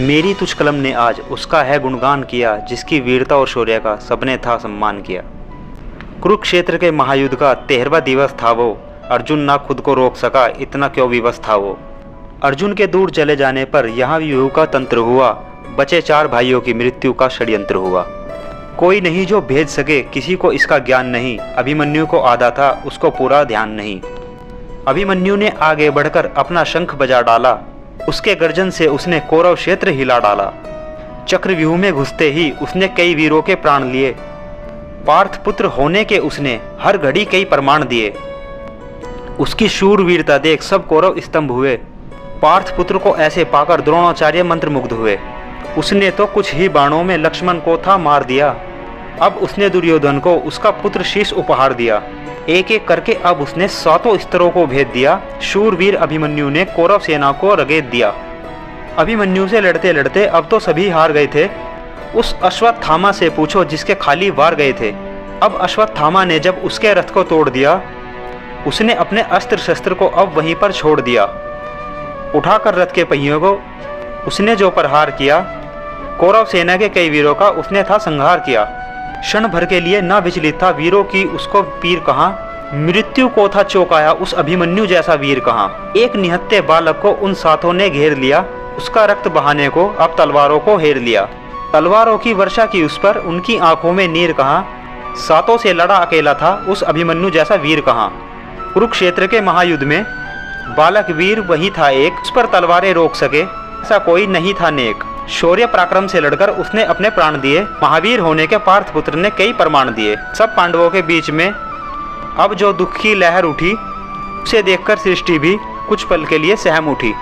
मेरी तुझ कलम ने आज उसका है गुणगान किया, जिसकी वीरता और शौर्य का सबने था सम्मान किया। कुरुक्षेत्र के महायुद्ध का 13वां दिवस था वो, अर्जुन ना खुद को रोक सका, इतना क्यों विवश था वो। अर्जुन के दूर चले जाने पर यहाँ व्यूह का तंत्र हुआ, बचे 4 भाइयों की मृत्यु का षड्यंत्र हुआ। कोई नहीं जो भेज सके, किसी को इसका ज्ञान नहीं, अभिमन्यु को आधा था उसको पूरा ध्यान नहीं। अभिमन्यु ने आगे बढ़कर अपना शंख बजा डाला, उसके गर्जन से उसने कौरव क्षेत्र हिला डाला। चक्रव्यूह में घुसते ही उसने कई वीरों के प्राण लिए, पार्थ पुत्र होने के उसने हर घड़ी कई प्रमाण दिए। उसकी शूरवीरता देख सब कौरव स्तंभ हुए, पार्थ पुत्र को ऐसे पाकर द्रोणाचार्य मंत्रमुग्ध हुए। उसने तो कुछ ही बाणों में लक्ष्मण को था मार दिया, अब उसने दुर्योधन को उसका पुत्र शीश उपहार दिया। एक एक करके अब उसने 7 स्तरों को भेद दिया। शूरवीर अभिमन्यु ने कौरव सेना को रगेद दिया। अभिमन्यु से लड़ते लड़ते अब तो सभी हार गए थे। उस अश्वत्थामा से पूछो जिसके खाली वार गए थे। अब अश्वत्थामा ने जब उसके रथ को तोड़ दिया, उसने अपने अस्त्र शस्त्र को अब वहीं पर छोड़ दिया। उठाकर रथ के पहियों को उसने जो प्रहार किया, कौरव सेना के कई वीरों का उसने था संहार किया। क्षण भर के लिए न विचलित था वीरों की उसको पीर कहाँ, मृत्यु को था चौंकाया उस अभिमन्यु जैसा वीर कहाँ। एक निहत्थे बालक को उन 7 ने घेर लिया, उसका रक्त बहाने को अब तलवारों को हेर लिया। तलवारों की वर्षा की उस पर, उनकी आंखों में नीर कहाँ, 7 से लड़ा अकेला था उस अभिमन्यु जैसा वीर कहाँ। कुरुक्षेत्र के महायुद्ध में बालक वीर वही था एक, उस पर तलवारें रोक सके ऐसा कोई नहीं था नेक। शौर्य पराक्रम से लड़कर उसने अपने प्राण दिए, महावीर होने के पार्थ पुत्र ने कई प्रमाण दिए। सब पांडवों के बीच में अब जो दुख की लहर उठी, उसे देखकर सृष्टि भी कुछ पल के लिए सहम उठी।